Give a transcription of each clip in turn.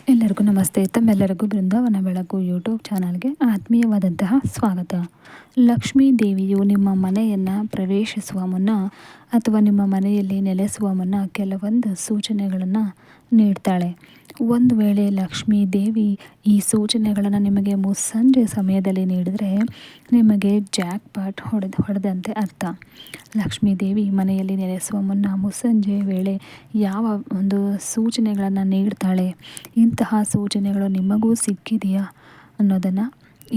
ಎಲ್ಲರಿಗೂ ನಮಸ್ತೆ. ತಮ್ಮೆಲ್ಲರಿಗೂ ಬೃಂದಾವನ ಬೆಳಕು ಯೂಟ್ಯೂಬ್ ಚಾನಲ್ಗೆ ಆತ್ಮೀಯವಾದಂತಹ ಸ್ವಾಗತ. ಲಕ್ಷ್ಮೀ ದೇವಿಯು ನಿಮ್ಮ ಮನೆಯನ್ನು ಪ್ರವೇಶಿಸುವ ಮುನ್ನ ಅಥವಾ ನಿಮ್ಮ ಮನೆಯಲ್ಲಿ ನೆಲೆಸುವ ಮುನ್ನ ಕೆಲವೊಂದು ಸೂಚನೆಗಳನ್ನು ನೀಡ್ತಾಳೆ. ಒಂದು ವೇಳೆ ಲಕ್ಷ್ಮೀ ದೇವಿ ಈ ಸೂಚನೆಗಳನ್ನು ನಿಮಗೆ ಮುಸ್ಸಂಜೆ ಸಮಯದಲ್ಲಿ ನೀಡಿದರೆ ನಿಮಗೆ ಜಾಕ್ ಪಾಟ್ ಹೊಡೆದಂತೆ ಅರ್ಥ. ಲಕ್ಷ್ಮೀ ದೇವಿ ಮನೆಯಲ್ಲಿ ನೆಲೆಸುವ ಮುನ್ನ ಮುಸ್ಸಂಜೆ ವೇಳೆ ಯಾವ ಒಂದು ಸೂಚನೆಗಳನ್ನು ನೀಡ್ತಾಳೆ, ಇಂತಹ ಸೂಚನೆಗಳು ನಿಮಗೂ ಸಿಕ್ಕಿದೆಯಾ ಅನ್ನೋದನ್ನು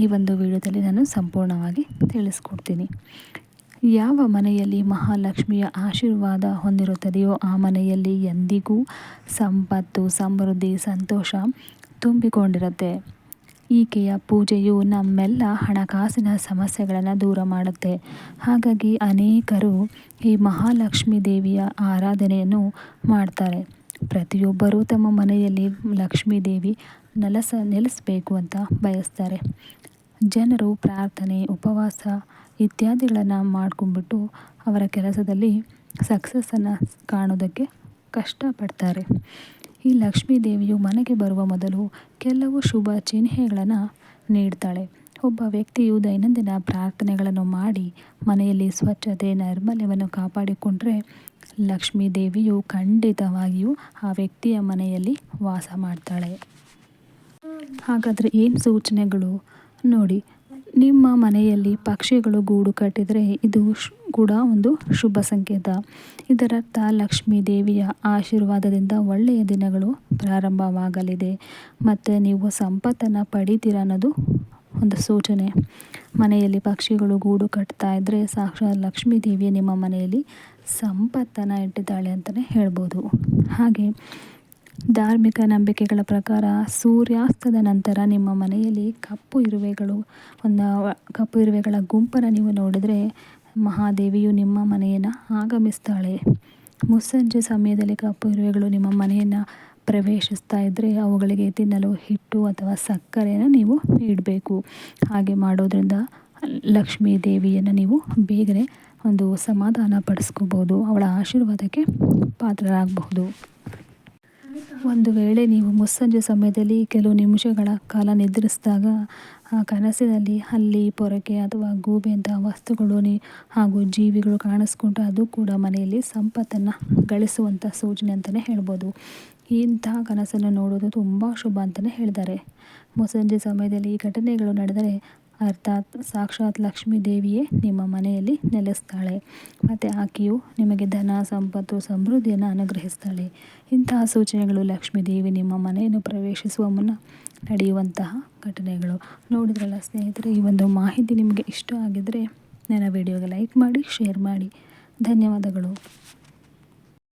ಈ ಒಂದು ವಿಡಿಯೋದಲ್ಲಿ ನಾನು ಸಂಪೂರ್ಣವಾಗಿ ತಿಳಿಸ್ಕೊಡ್ತೀನಿ. ಯಾವ ಮನೆಯಲ್ಲಿ ಮಹಾಲಕ್ಷ್ಮಿಯ ಆಶೀರ್ವಾದ ಹೊಂದಿರುತ್ತದೆಯೋ ಆ ಮನೆಯಲ್ಲಿ ಎಂದಿಗೂ ಸಂಪತ್ತು, ಸಮೃದ್ಧಿ, ಸಂತೋಷ ತುಂಬಿಕೊಂಡಿರುತ್ತೆ. ಈಕೆಯ ಪೂಜೆಯು ನಮ್ಮೆಲ್ಲ ಹಣಕಾಸಿನ ಸಮಸ್ಯೆಗಳನ್ನು ದೂರ ಮಾಡುತ್ತೆ. ಹಾಗಾಗಿ ಅನೇಕರು ಈ ಮಹಾಲಕ್ಷ್ಮೀ ದೇವಿಯ ಆರಾಧನೆಯನ್ನು ಮಾಡ್ತಾರೆ. ಪ್ರತಿಯೊಬ್ಬರೂ ತಮ್ಮ ಮನೆಯಲ್ಲಿ ಲಕ್ಷ್ಮೀ ದೇವಿ ನೆಲೆಸಬೇಕು ಅಂತ ಬಯಸ್ತಾರೆ. ಜನರು ಪ್ರಾರ್ಥನೆ, ಉಪವಾಸ ಇತ್ಯಾದಿಗಳನ್ನು ಮಾಡ್ಕೊಂಡ್ಬಿಟ್ಟು ಅವರ ಕೆಲಸದಲ್ಲಿ ಸಕ್ಸಸ್ಸನ್ನು ಕಾಣೋದಕ್ಕೆ ಕಷ್ಟಪಡ್ತಾರೆ. ಈ ಲಕ್ಷ್ಮೀ ದೇವಿಯು ಮನೆಗೆ ಬರುವ ಮೊದಲು ಕೆಲವು ಶುಭ ಚಿಹ್ನೆಗಳನ್ನು ನೀಡ್ತಾಳೆ. ಒಬ್ಬ ವ್ಯಕ್ತಿಯು ದೈನಂದಿನ ಪ್ರಾರ್ಥನೆಗಳನ್ನು ಮಾಡಿ ಮನೆಯಲ್ಲಿ ಸ್ವಚ್ಛತೆ, ನೈರ್ಮಲ್ಯವನ್ನು ಕಾಪಾಡಿಕೊಂಡ್ರೆ ಲಕ್ಷ್ಮೀ ದೇವಿಯು ಖಂಡಿತವಾಗಿಯೂ ಆ ವ್ಯಕ್ತಿಯ ಮನೆಯಲ್ಲಿ ವಾಸ ಮಾಡ್ತಾಳೆ. ಹಾಗಾದರೆ ಏನು ಸೂಚನೆಗಳು ನೋಡಿ. ನಿಮ್ಮ ಮನೆಯಲ್ಲಿ ಪಕ್ಷಿಗಳು ಗೂಡು ಕಟ್ಟಿದರೆ ಇದು ಕೂಡ ಒಂದು ಶುಭ ಸಂಕೇತ. ಇದರರ್ಥ ಲಕ್ಷ್ಮೀ ದೇವಿಯ ಆಶೀರ್ವಾದದಿಂದ ಒಳ್ಳೆಯ ದಿನಗಳು ಪ್ರಾರಂಭವಾಗಲಿದೆ ಮತ್ತು ನೀವು ಸಂಪತ್ತನ್ನು ಪಡಿತೀರ ಅನ್ನೋದು ಒಂದು ಸೂಚನೆ. ಮನೆಯಲ್ಲಿ ಪಕ್ಷಿಗಳು ಗೂಡು ಕಟ್ತಾ ಇದ್ದರೆ ಸಾಕ್ಷಾತ್ ಲಕ್ಷ್ಮೀ ದೇವಿಯ ನಿಮ್ಮ ಮನೆಯಲ್ಲಿ ಸಂಪತ್ತನ್ನು ಇಟ್ಟಿದ್ದಾಳೆ ಅಂತಲೇ ಹೇಳ್ಬೋದು. ಹಾಗೆ ಧಾರ್ಮಿಕ ನಂಬಿಕೆಗಳ ಪ್ರಕಾರ ಸೂರ್ಯಾಸ್ತದ ನಂತರ ನಿಮ್ಮ ಮನೆಯಲ್ಲಿ ಕಪ್ಪು ಇರುವೆಗಳ ಗುಂಪನ್ನು ನೀವು ನೋಡಿದರೆ ಮಹಾದೇವಿಯು ನಿಮ್ಮ ಮನೆಯನ್ನು ಆಗಮಿಸ್ತಾಳೆ. ಮುಸ್ಸಂಜೆ ಸಮಯದಲ್ಲಿ ಕಪ್ಪು ಇರುವೆಗಳು ನಿಮ್ಮ ಮನೆಯನ್ನು ಪ್ರವೇಶಿಸ್ತಾ ಇದ್ದರೆ ಅವುಗಳಿಗೆ ತಿನ್ನಲು ಹಿಟ್ಟು ಅಥವಾ ಸಕ್ಕರೆಯನ್ನು ನೀವು ನೀಡಬೇಕು. ಹಾಗೆ ಮಾಡೋದ್ರಿಂದ ಲಕ್ಷ್ಮೀ ದೇವಿಯನ್ನು ನೀವು ಬೇಗನೆ ಒಂದು ಸಮಾಧಾನ ಪಡಿಸ್ಕೋಬೋದು, ಅವಳ ಆಶೀರ್ವಾದಕ್ಕೆ ಪಾತ್ರರಾಗಬಹುದು. ಒಂದು ವೇಳೆ ನೀವು ಮುಸ್ಸಂಜೆ ಸಮಯದಲ್ಲಿ ಕೆಲವು ನಿಮಿಷಗಳ ಕಾಲ ನಿದ್ರಿಸಿದಾಗ ಕನಸಿನಲ್ಲಿ ಹಲ್ಲಿ, ಪೊರಕೆ ಅಥವಾ ಗೂಬೆಯಂತಹ ವಸ್ತುಗಳು ಹಾಗೂ ಜೀವಿಗಳು ಕಾಣಿಸ್ಕೊಂಡ್ರೆ ಅದು ಕೂಡ ಮನೆಯಲ್ಲಿ ಸಂಪತ್ತನ್ನು ಗಳಿಸುವಂಥ ಸೂಚನೆ ಅಂತಲೇ ಹೇಳ್ಬೋದು. ಇಂತಹ ಕನಸನ್ನು ನೋಡೋದು ತುಂಬ ಶುಭ ಅಂತಲೇ ಹೇಳಿದ್ದಾರೆ. ಮುಸ್ಸಂಜೆ ಸಮಯದಲ್ಲಿ ಈ ಘಟನೆಗಳು ನಡೆದರೆ ಅರ್ಥಾತ್ ಸಾಕ್ಷಾತ್ ಲಕ್ಷ್ಮೀ ದೇವಿಯೇ ನಿಮ್ಮ ಮನೆಯಲ್ಲಿ ನೆಲೆಸ್ತಾಳೆ ಮತ್ತು ಆಕೆಯು ನಿಮಗೆ ಧನ, ಸಂಪತ್ತು, ಸಮೃದ್ಧಿಯನ್ನು ಅನುಗ್ರಹಿಸ್ತಾಳೆ. ಇಂತಹ ಸೂಚನೆಗಳು ಲಕ್ಷ್ಮೀ ದೇವಿ ನಿಮ್ಮ ಮನೆಯನ್ನು ಪ್ರವೇಶಿಸುವ ಮುನ್ನ ನಡೆಯುವಂತಹ ಘಟನೆಗಳು. ನೋಡಿದ್ರಲ್ಲ ಸ್ನೇಹಿತರೆ, ಈ ಒಂದು ಮಾಹಿತಿ ನಿಮಗೆ ಇಷ್ಟ ಆಗಿದ್ದರೆ ನನ್ನ ವಿಡಿಯೋಗೆ ಲೈಕ್ ಮಾಡಿ, ಶೇರ್ ಮಾಡಿ. ಧನ್ಯವಾದಗಳು.